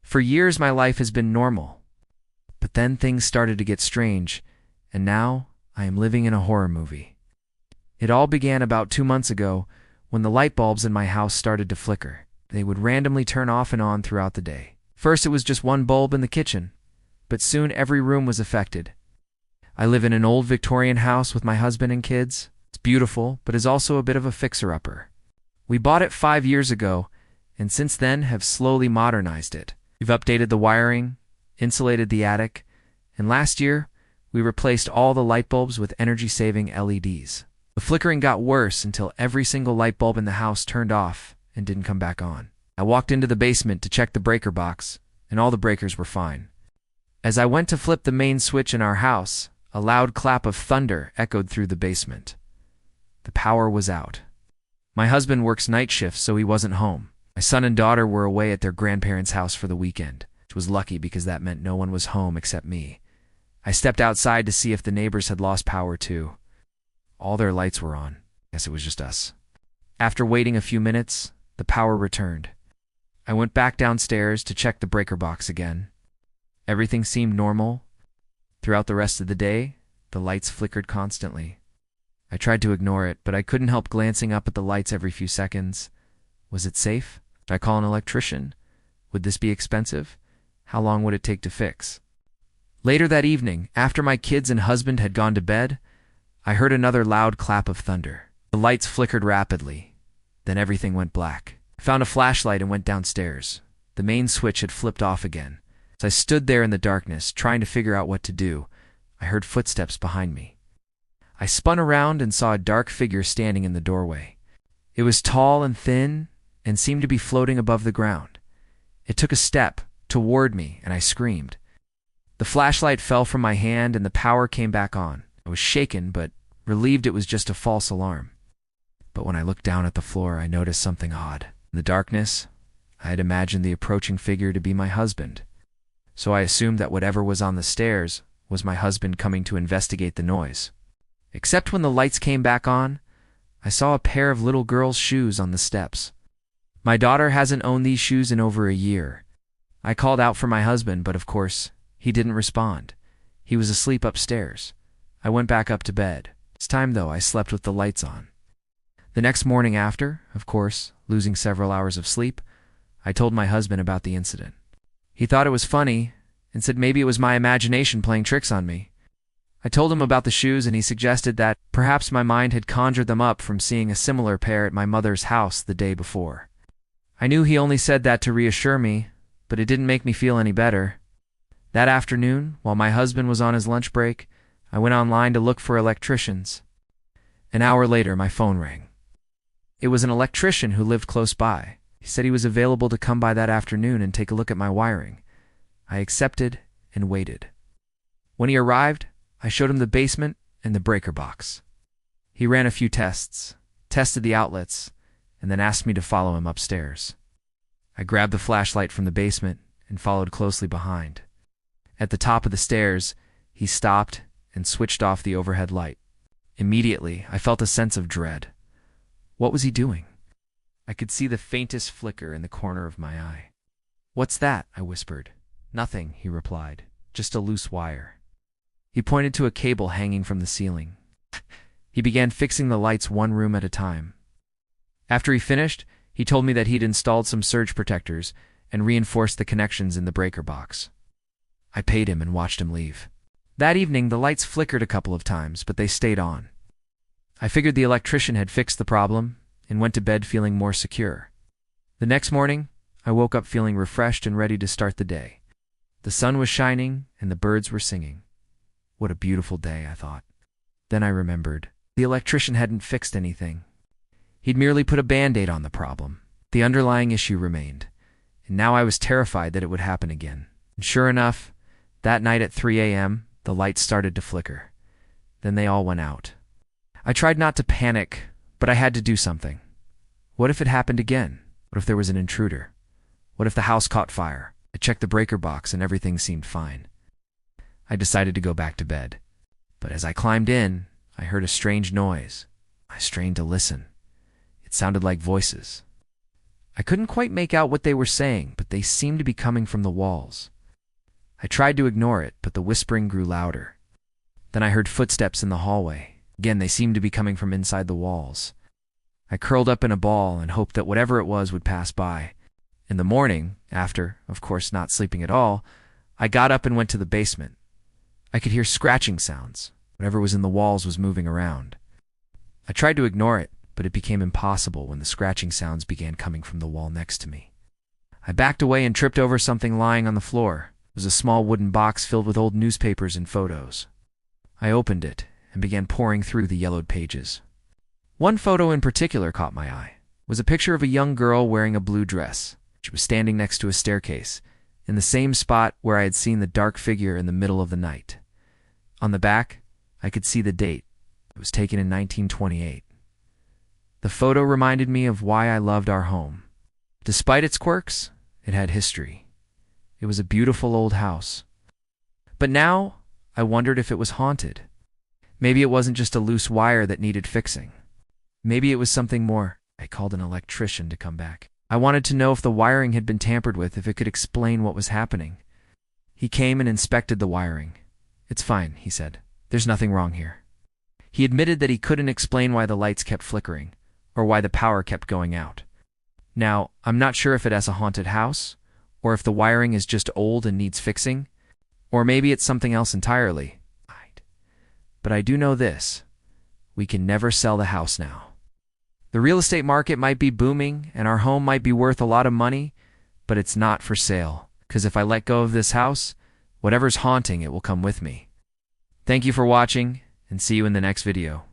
For years my life has been normal. But then things started to get strange, and now I am living in a horror movie. It all began about 2 months ago when the light bulbs in my house started to flicker. They would randomly turn off and on throughout the day. First it was just one bulb in the kitchen, but soon every room was affected. I live in an old Victorian house with my husband and kids. It's beautiful, but is also a bit of a fixer-upper. We bought it 5 years ago, and since then have slowly modernized it. We've updated the wiring, insulated the attic, and last year we replaced all the light bulbs with energy-saving LEDs. The flickering got worse until every single light bulb in the house turned off and didn't come back on. I walked into the basement to check the breaker box, and all the breakers were fine. As I went to flip the main switch in our house, a loud clap of thunder echoed through the basement. The power was out. My husband works night shifts, so he wasn't home. My son and daughter were away at their grandparents' house for the weekend, which was lucky because that meant no one was home except me. I stepped outside to see if the neighbors had lost power too. All their lights were on. Guess it was just us. After waiting a few minutes, the power returned. I went back downstairs to check the breaker box again. Everything seemed normal. Throughout the rest of the day, the lights flickered constantly. I tried to ignore it, but I couldn't help glancing up at the lights every few seconds. Was it safe? Should I call an electrician? Would this be expensive? How long would it take to fix? Later that evening, after my kids and husband had gone to bed, I heard another loud clap of thunder. The lights flickered rapidly. Then everything went black. I found a flashlight and went downstairs. The main switch had flipped off again. As I stood there in the darkness, trying to figure out what to do, I heard footsteps behind me. I spun around and saw a dark figure standing in the doorway. It was tall and thin and seemed to be floating above the ground. It took a step toward me, and I screamed. The flashlight fell from my hand and the power came back on. I was shaken, but relieved it was just a false alarm. But when I looked down at the floor, I noticed something odd. In the darkness, I had imagined the approaching figure to be my husband. So I assumed that whatever was on the stairs was my husband coming to investigate the noise. Except when the lights came back on, I saw a pair of little girls' shoes on the steps. My daughter hasn't owned these shoes in over a year. I called out for my husband, but of course, he didn't respond. He was asleep upstairs. I went back up to bed. This time, though, I slept with the lights on. The next morning after, of course, losing several hours of sleep, I told my husband about the incident. He thought it was funny and said maybe it was my imagination playing tricks on me. I told him about the shoes and he suggested that perhaps my mind had conjured them up from seeing a similar pair at my mother's house the day before. I knew he only said that to reassure me, but it didn't make me feel any better. That afternoon, while my husband was on his lunch break, I went online to look for electricians. An hour later, my phone rang. It was an electrician who lived close by. He said he was available to come by that afternoon and take a look at my wiring. I accepted and waited. When he arrived, I showed him the basement and the breaker box. He ran a few tests, tested the outlets, and then asked me to follow him upstairs. I grabbed the flashlight from the basement and followed closely behind. At the top of the stairs, he stopped and switched off the overhead light. Immediately, I felt a sense of dread. What was he doing? I could see the faintest flicker in the corner of my eye. "What's that?" I whispered. "Nothing," he replied. "Just a loose wire." He pointed to a cable hanging from the ceiling. He began fixing the lights one room at a time. After he finished, he told me that he'd installed some surge protectors and reinforced the connections in the breaker box. I paid him and watched him leave. That evening, the lights flickered a couple of times, but they stayed on. I figured the electrician had fixed the problem and went to bed feeling more secure. The next morning, I woke up feeling refreshed and ready to start the day. The sun was shining and the birds were singing. What a beautiful day, I thought. Then I remembered. The electrician hadn't fixed anything. He'd merely put a band-aid on the problem. The underlying issue remained, and now I was terrified that it would happen again. And sure enough, that night at 3 a.m., the lights started to flicker. Then they all went out. I tried not to panic, but I had to do something. What if it happened again? What if there was an intruder? What if the house caught fire? I checked the breaker box and everything seemed fine. I decided to go back to bed. But as I climbed in, I heard a strange noise. I strained to listen. It sounded like voices. I couldn't quite make out what they were saying, but they seemed to be coming from the walls. I tried to ignore it, but the whispering grew louder. Then I heard footsteps in the hallway. Again, they seemed to be coming from inside the walls. I curled up in a ball and hoped that whatever it was would pass by. In the morning, after, of course, not sleeping at all, I got up and went to the basement. I could hear scratching sounds. Whatever was in the walls was moving around. I tried to ignore it, but it became impossible when the scratching sounds began coming from the wall next to me. I backed away and tripped over something lying on the floor. It was a small wooden box filled with old newspapers and photos. I opened it and began poring through the yellowed pages. One photo in particular caught my eye. It was a picture of a young girl wearing a blue dress. She was standing next to a staircase, in the same spot where I had seen the dark figure in the middle of the night. On the back, I could see the date. It was taken in 1928. The photo reminded me of why I loved our home. Despite its quirks, it had history. It was a beautiful old house. But now, I wondered if it was haunted. Maybe it wasn't just a loose wire that needed fixing. Maybe it was something more. I called an electrician to come back. I wanted to know if the wiring had been tampered with, if it could explain what was happening. He came and inspected the wiring. "It's fine," he said. "There's nothing wrong here." He admitted that he couldn't explain why the lights kept flickering, or why the power kept going out. Now, I'm not sure if it has a haunted house, or if the wiring is just old and needs fixing, or maybe it's something else entirely. But I do know this: we can never sell the house now. The real estate market might be booming, and our home might be worth a lot of money, but it's not for sale, because if I let go of this house, whatever's haunting it will come with me. Thank you for watching, and see you in the next video.